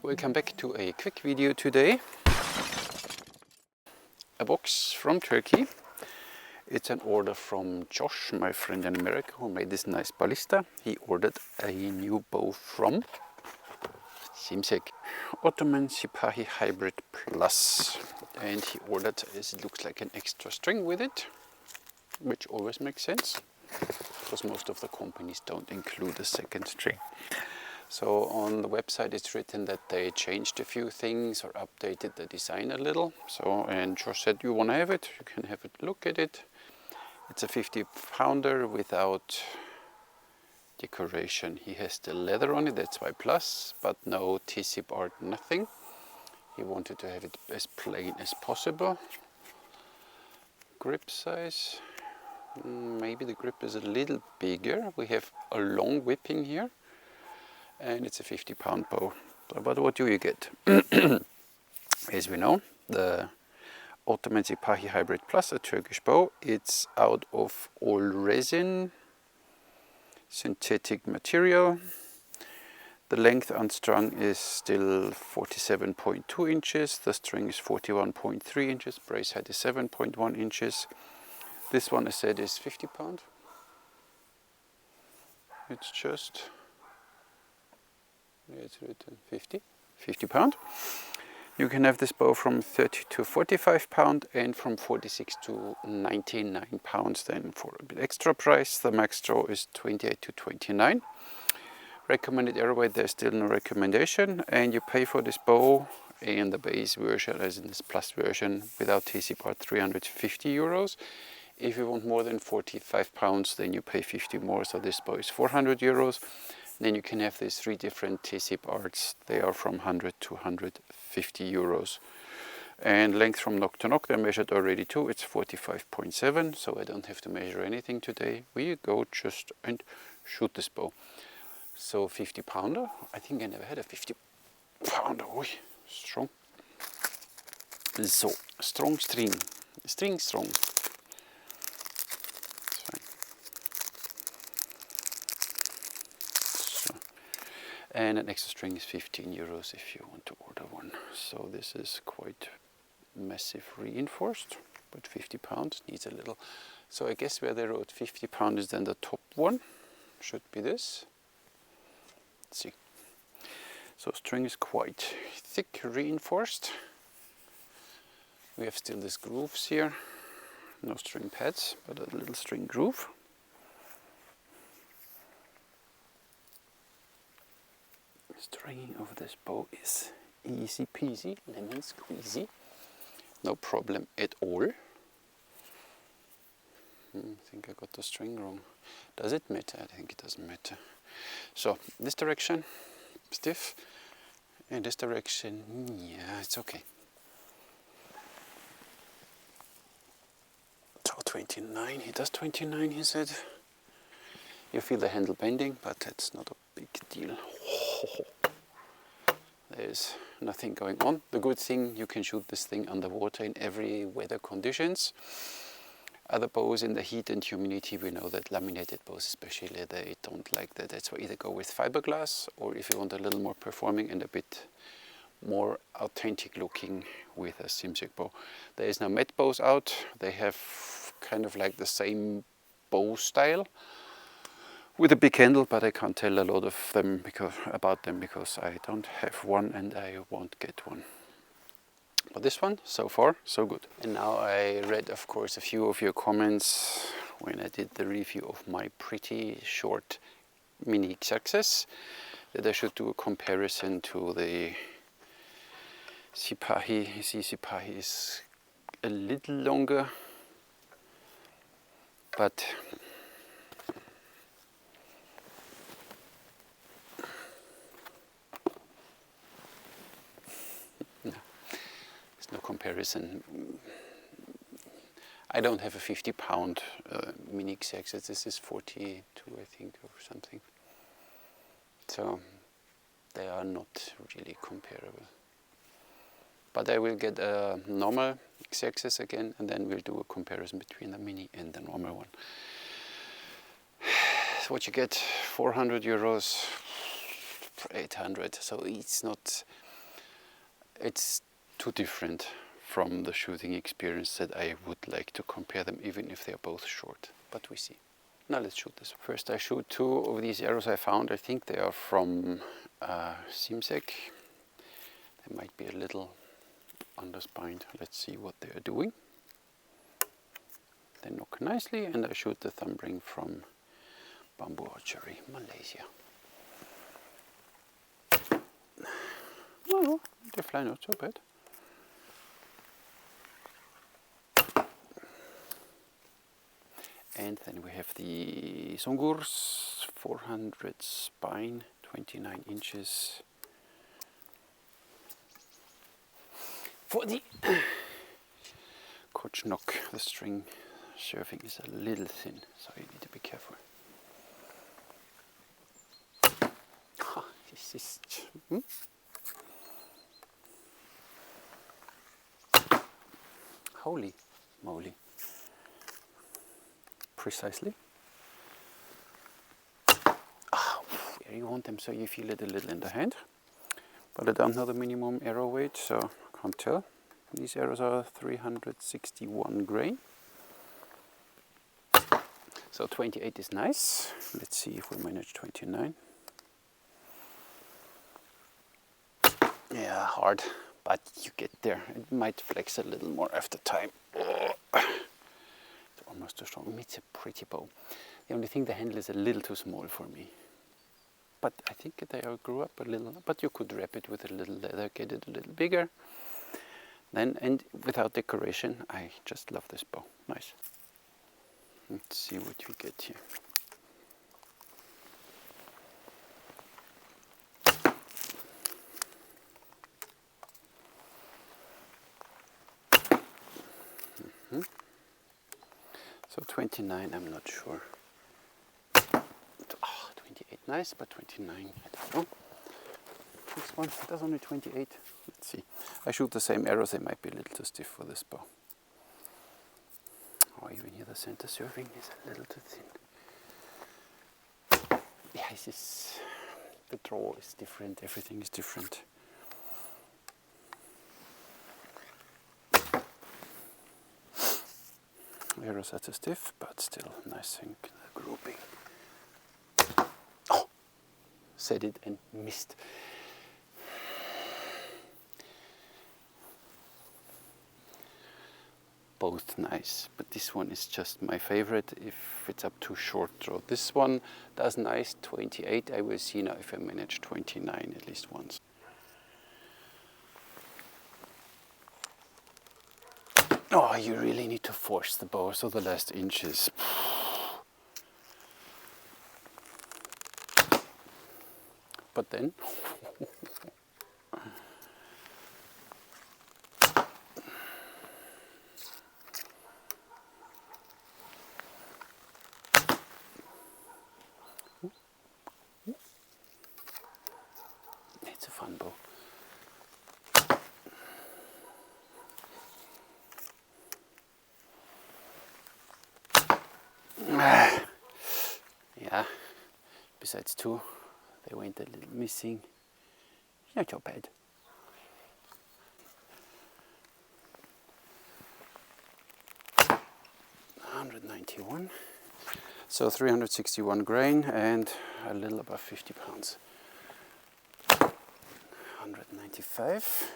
Welcome back to a quick video today. A box from Turkey. It's an order from Josh, my friend in America, who made this nice ballista. He ordered a new bow from Simsek, Ottoman Sipahi Hybrid Plus. And he ordered, as it looks like, an extra string with it, which always makes sense, because most of the companies don't include a second string. So on the website it's written that they changed a few things or updated the design a little. So, and Josh said, you want to have it, you can have a look at it. It's a 50-pounder without decoration. He has the leather on it, that's why plus, but no T-zip art, nothing. He wanted to have it as plain as possible. Grip size, maybe the grip is a little bigger. We have a long whipping here. And it's a 50-pound bow. But what do you get? As we know, the Ottoman Sipahi Hybrid Plus, a Turkish bow, it's out of all resin, synthetic material. The length unstrung is still 47.2 inches. The string is 41.3 inches. Brace height is 7.1 inches. This one, I said, is 50 pound. It's just... it's written 50 pound. You can have this bow from 30 to 45 pound and from 46 to 99 pounds then for a bit extra price. The max draw is 28 to 29. Recommended air weight, there's still no recommendation, and you pay for this bow in the base version, as in this plus version without T-zip part, 350 euros. If you want more than 45 pounds, then you pay 50 more, so this bow is 400 euros. Then you can have these three different T-zip arts. They are from 100 to 150 euros. And length from knock to knock, they measured already too. It's 45.7, so I don't have to measure anything today. We go just and shoot this bow. So 50 pounder. I think I never had a 50 pounder. Oi, strong. So, strong string. String strong. And an extra string is 15 euros if you want to order one. So this is quite massive reinforced, but 50 pounds needs a little. So I guess where they wrote 50 pounds is then the top one. Should be this. Let's see. So string is quite thick, reinforced. We have still these grooves here. No string pads, but a little string groove. Stringing of this bow is easy peasy, lemon squeezy, no problem at all. I think I got the string wrong. Does it matter? I think it doesn't matter. So this direction, stiff, and this direction, yeah, it's okay. So 29, he does 29, he said. You feel the handle bending, but that's not a big deal. There's nothing going on. The good thing, you can shoot this thing underwater in every weather conditions. Other bows in the heat and humidity, we know that laminated bows especially, they don't like that. That's why either go with fiberglass, or if you want a little more performing and a bit more authentic looking, with a Simsek bow. There is now matte bows out. They have kind of like the same bow style with a big handle, but I can't tell a lot of them about them because I don't have one and I won't get one. But this one, so far, so good. And now I read, of course, a few of your comments when I did the review of my pretty short mini success, that I should do a comparison to the Sipahi. You see, Sipahi is a little longer, but no comparison. I don't have a 50-pound mini X-axis. This is 42, I think, or something. So they are not really comparable. But I will get a normal X-axis again, and then we'll do a comparison between the mini and the normal one. So what you get, 400 euros for 800. So it's not it's too different from the shooting experience that I would like to compare them, even if they're both short. But we see. Now let's shoot this. First I shoot two of these arrows I found. I think they are from Simsek. They might be a little underspined. Let's see what they are doing. They nock nicely, and I shoot the thumb ring from Bamboo Archery, Malaysia. Well, they fly not so bad. And then we have the Songurs 400 spine, 29 inches. For the Koch knock, the string surfing is a little thin, so you need to be careful. This is... Holy moly. Precisely. Where you want them, so you feel it a little in the hand. But I don't know the minimum arrow weight, so I can't tell. These arrows are 361 grain. So 28 is nice. Let's see if we manage 29. Yeah, hard, but you get there. It might flex a little more after time. It's almost too strong. It's a pretty bow. The only thing, the handle is a little too small for me. But I think they all grew up a little. But you could wrap it with a little leather, get it a little bigger. Then, and without decoration, I just love this bow. Nice. Let's see what we get here. So 29, I'm not sure. 28, nice, but 29, I don't know. This one does only 28. Let's see. I shoot the same arrows, they might be a little too stiff for this bow. Oh, even here the center surfing is a little too thin. Yeah, this is, the draw is different, everything is different. Arrows are too stiff, but still nice and grouping. Oh! Said it and missed. Both nice, but this one is just my favorite if it's up too short draw. This one does nice, 28. I will see now if I manage 29 at least once. Oh, you really need to force the bow, so the last inches. But then... it's a fun bow. Yeah, besides two, they went a little missing. Not so bad. $191. So 361 grain and a little above 50 pounds. 195.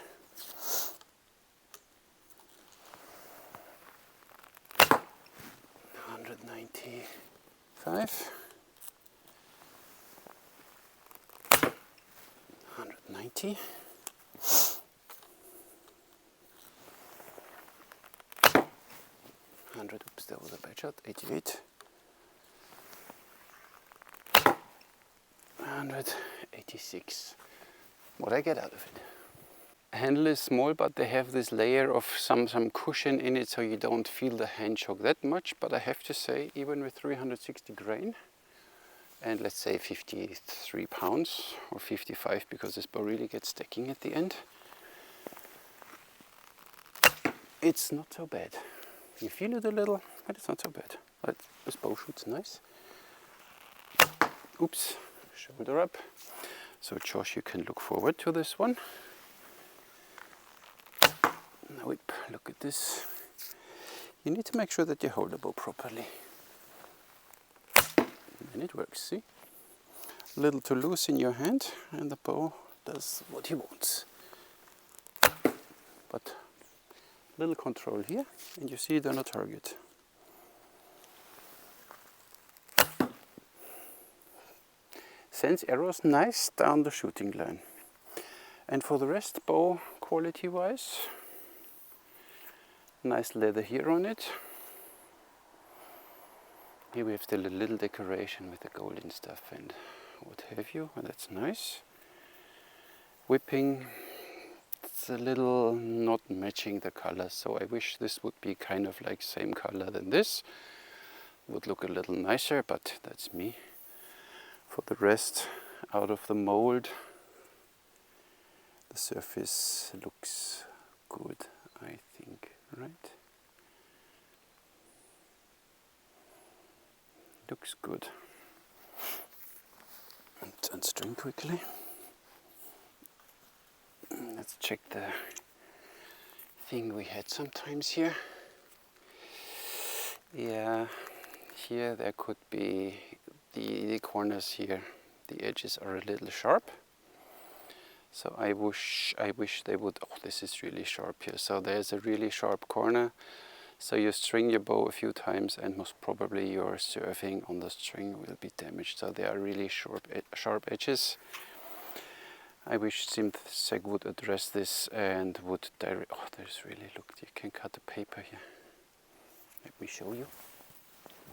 195. 190. 100, oops, that was a bad shot, 88. 186. What I get out of it. Handle is small, but they have this layer of some cushion in it, so you don't feel the hand choke that much. But I have to say, even with 360 grain, and let's say 53 pounds or 55, because this bow really gets stacking at the end, it's not so bad. You feel it a little, but it's not so bad. But this bow shoots nice. Oops, shoulder up. So Josh, you can look forward to this one. look at this. You need to make sure that you hold the bow properly. And it works, see? A little too loose in your hand and the bow does what he wants. But little control here and you see it on a target. Sends arrows nice down the shooting line. And for the rest, bow quality wise, nice leather here on it. Here we have the little decoration with the golden stuff and what have you, and that's nice. Whipping, it's a little not matching the colors, so I wish this would be kind of like same color than this. Would look a little nicer, but that's me. For the rest, out of the mold, the surface looks good, I think, right? Looks good. And unstring quickly. Let's check the thing we had sometimes here. Yeah, here there could be the corners here, the edges are a little sharp. So I wish they would, oh, this is really sharp here. So there's a really sharp corner. So you string your bow a few times and most probably your serving on the string will be damaged. So they are really sharp edges. I wish Simsek would address this and would direct, oh, there's really, look, you can cut the paper here. Let me show you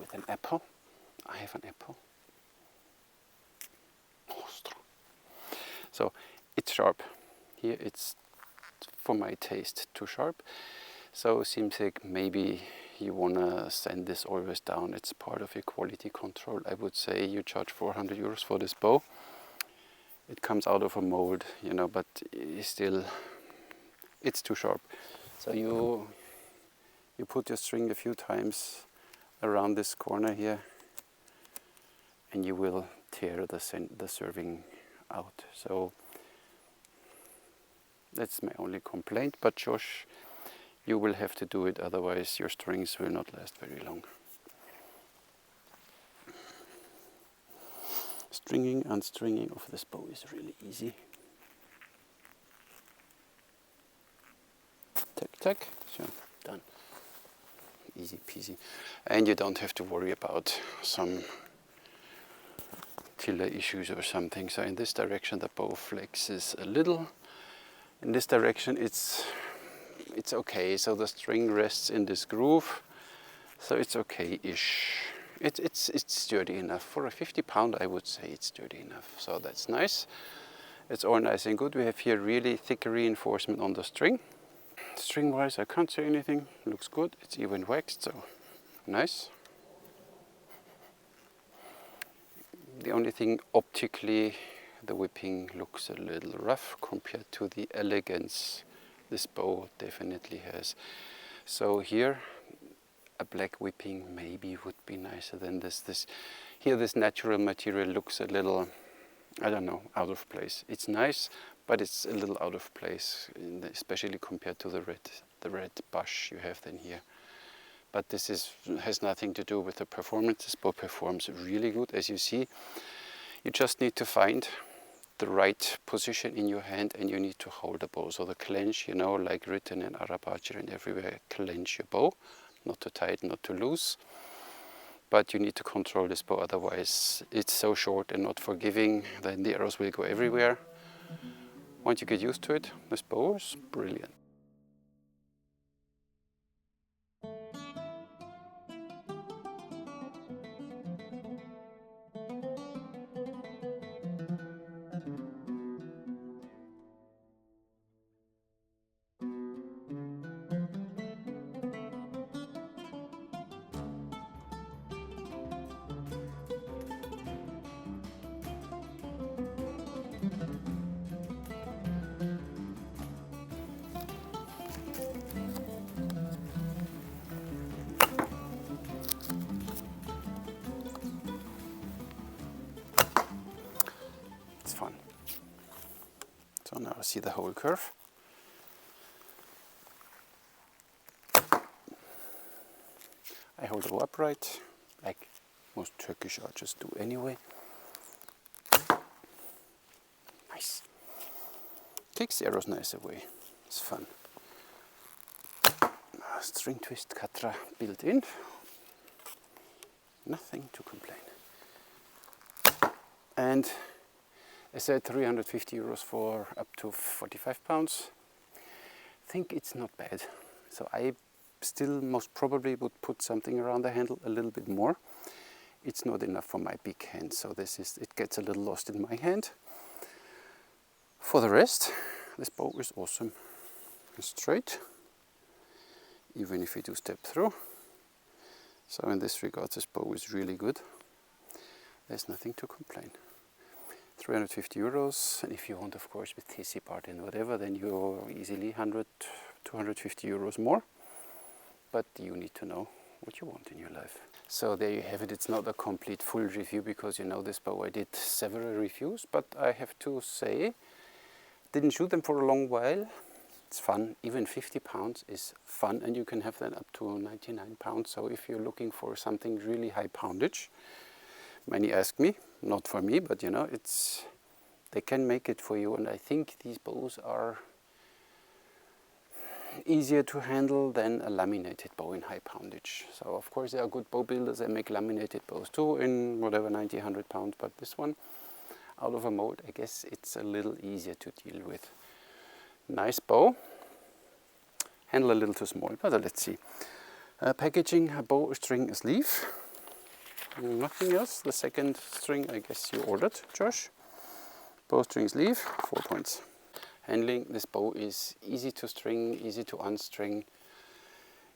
with an apple. I have an apple. So it's sharp. Here it's, for my taste, too sharp. So Simsek, maybe you wanna send this always down. It's part of your quality control. I would say you charge 400 euros for this bow. It comes out of a mold, you know, but still, it's too sharp. So you put your string a few times around this corner here, and you will tear the serving out. So that's my only complaint. But Josh, you will have to do it, otherwise your strings will not last very long. Stringing and stringing of this bow is really easy. Tack, tack, so done. Easy peasy. And you don't have to worry about some tiller issues or something. So in this direction the bow flexes a little. In this direction it's okay. So the string rests in this groove. So it's okay-ish. It's sturdy enough. For a 50-pound, I would say it's sturdy enough. So that's nice. It's all nice and good. We have here really thick reinforcement on the string. String-wise, I can't say anything. Looks good. It's even waxed, so nice. The only thing, optically, the whipping looks a little rough compared to the elegance this bow definitely has. So here, a black whipping maybe would be nicer than this. Here this natural material looks a little, I don't know, out of place. It's nice, but it's a little out of place, especially compared to the red bush you have then here. But this has nothing to do with the performance. This bow performs really good, as you see. You just need to find the right position in your hand and you need to hold the bow. So the clench, you know, like written in Arab archery and everywhere, clench your bow. Not too tight, not too loose, but you need to control this bow, otherwise it's so short and not forgiving, then the arrows will go everywhere. Once you get used to it, this bow is brilliant. It's fun. So now I see the whole curve. I hold it upright, like most Turkish archers do anyway. Nice. Takes the arrows nice away. It's fun. String twist katra built in. Nothing to complain. And I said 350 euros for up to 45 pounds. I think it's not bad. So I still most probably would put something around the handle a little bit more. It's not enough for my big hand, so it gets a little lost in my hand. For the rest, this bow is awesome and straight, even if you do step through. So in this regard, this bow is really good. There's nothing to complain. 350 euros, and if you want, of course, with TC part and whatever, then you're easily 100, 250 euros more. But you need to know what you want in your life. So there you have it. It's not a complete full review because, you know, this bow I did several reviews, but I have to say, didn't shoot them for a long while. It's fun. Even 50 pounds is fun, and you can have that up to 99 pounds. So if you're looking for something really high poundage, many ask me, not for me, but you know, they can make it for you. And I think these bows are easier to handle than a laminated bow in high poundage. So of course there are good bow builders that make laminated bows too in whatever 90, 100 pounds, but this one out of a mold, I guess it's a little easier to deal with. Nice bow, handle a little too small, but let's see. Packaging, a bow, a string, a sleeve, nothing else. The second string I guess you ordered, Josh. Bow, string, sleeve, 4 points. Handling, this bow is easy to string, easy to unstring,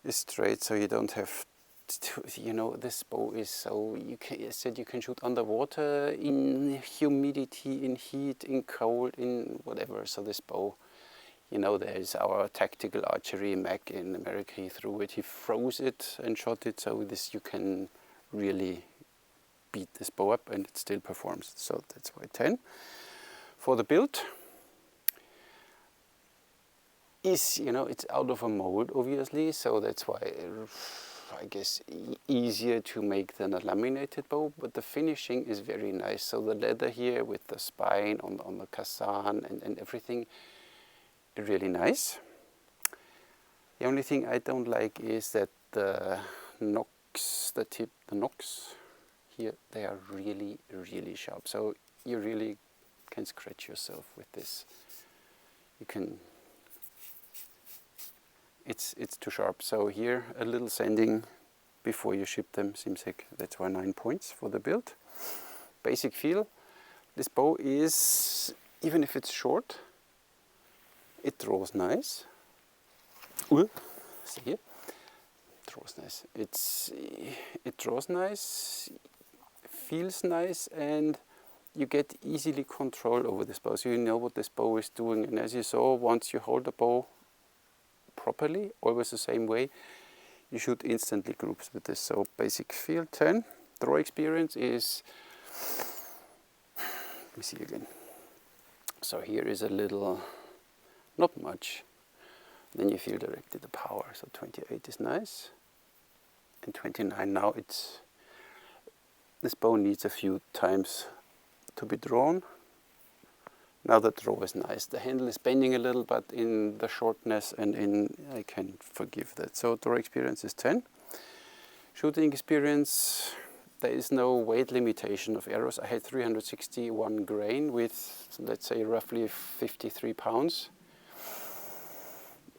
is straight, so you don't have to, you know, this bow is so, you can shoot underwater, in humidity, in heat, in cold, in whatever. So this bow, you know, there's our tactical archery Mac in America, he threw it, he froze it and shot it, so this you can really beat this bow up and it still performs, so that's why 10. For the build, is, you know, it's out of a mold obviously, so that's why I guess easier to make than a laminated bow, but the finishing is very nice. So the leather here with the spine on the Kazan and everything, really nice. The only thing I don't like is that the nocks, the nocks here, they are really, really sharp. So you really can scratch yourself with this. You can, it's too sharp. So here a little sanding before you ship them, Simsek. That's why 9 points for the build. Basic feel. This bow is, even if it's short, it draws nice. See here, it draws nice. It draws nice, feels nice, and you get easily control over this bow. So you know what this bow is doing. And as you saw, once you hold the bow properly, always the same way, you shoot instantly groups with this. So basic feel 10. Draw experience is, let me see again. So here is a little, not much. Then you feel directly the power. So 28 is nice. And 29 now, this bow needs a few times to be drawn. Now the draw is nice. The handle is bending a little, but in the shortness and I can forgive that. So draw experience is 10. Shooting experience, there is no weight limitation of arrows. I had 361 grain with, let's say, roughly 53 pounds.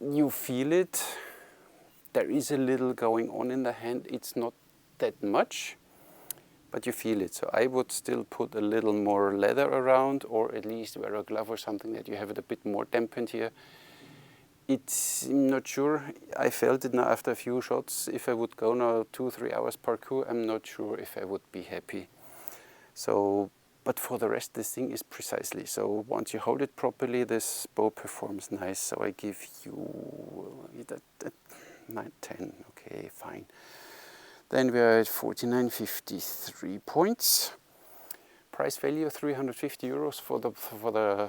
You feel it. There is a little going on in the hand. It's not that much, but you feel it. So I would still put a little more leather around, or at least wear a glove or something that you have it a bit more dampened here. I'm not sure. I felt it now after a few shots. If I would go now 2-3 hours parkour, I'm not sure if I would be happy. So, but for the rest, this thing is precisely. So once you hold it properly, this bow performs nice. So I give you that 9, 10. Okay, fine. Then we are at 49.53 points. Price value 350 euros for the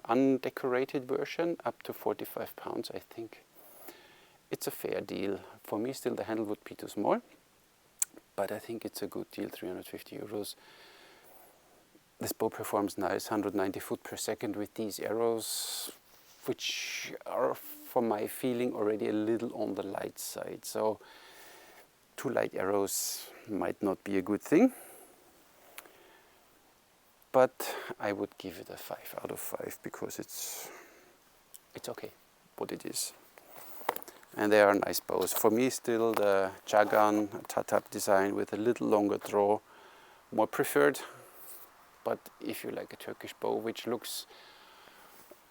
undecorated version, up to 45 pounds, I think. it's a fair deal. For me still the handle would be too small, but I think it's a good deal, 350 euros. This bow performs nice, 190 foot per second with these arrows, which are, for my feeling, already a little on the light side. So 2 light arrows might not be a good thing, but I would give it a 5 out of 5 because it's okay what it is. And they are nice bows. For me still the Jagan Tatar design with a little longer draw, more preferred. But if you like a Turkish bow which looks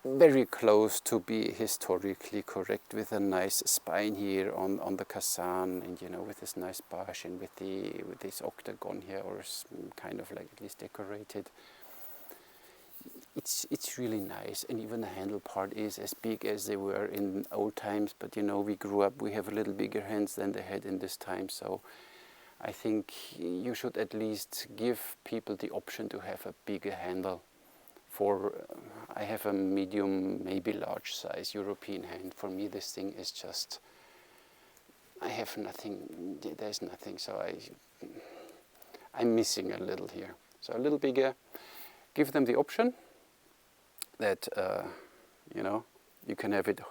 very close to be historically correct, with a nice spine here on the Kazan, and you know, with this nice bash and with this octagon here, or kind of like at least decorated, it's really nice. And even the handle part is as big as they were in old times, but you know, we grew up, we have a little bigger hands than they had in this time, so I think you should at least give people the option to have a bigger handle. I have a medium, maybe large size European hand. For me this thing is just, I have nothing, there's nothing, so I'm missing a little here. So a little bigger, give them the option that, you know, you can have it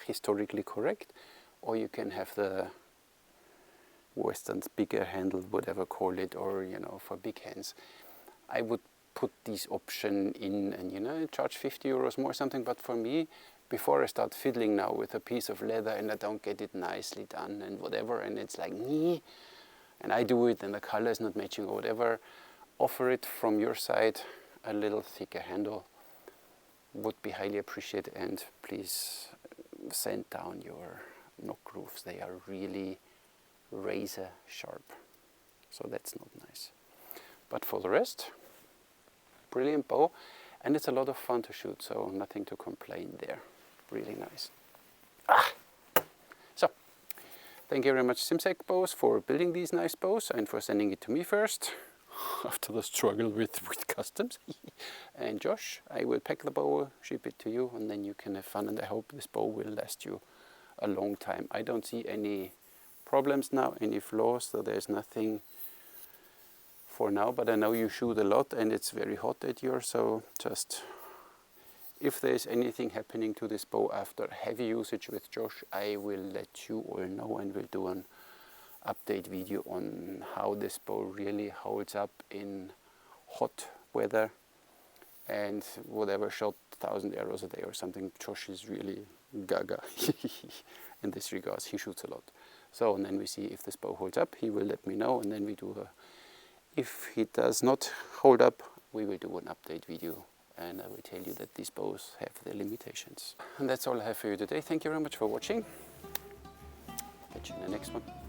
historically correct, or you can have the Western's bigger handle, whatever call it, or you know, for big hands. I would put this option in and, you know, charge 50 euros more or something. But for me, before I start fiddling now with a piece of leather and I don't get it nicely done and whatever, and it's like, nee, and I do it and the color is not matching or whatever, offer it from your side a little thicker handle would be highly appreciated. And please sand down your knock grooves. They are really razor sharp, so that's not nice. But for the rest, brilliant bow, and it's a lot of fun to shoot, so nothing to complain there. Really nice. So thank you very much, Simsek Bows, for building these nice bows and for sending it to me first after the struggle with customs. And Josh, I will pack the bow, ship it to you, and then you can have fun, and I hope this bow will last you a long time. I don't see any problems now, any flaws, so there's nothing for now, but I know you shoot a lot and it's very hot at yours, so just if there's anything happening to this bow after heavy usage with Josh, I will let you all know, and we'll do an update video on how this bow really holds up in hot weather and whatever shot 1,000 arrows a day or something. Josh is really gaga in this regards. He shoots a lot. So, and then we see if this bow holds up. He will let me know, and then we do if he does not hold up, we will do an update video, and I will tell you that these bows have their limitations. And that's all I have for you today. Thank you very much for watching. Catch you in the next one.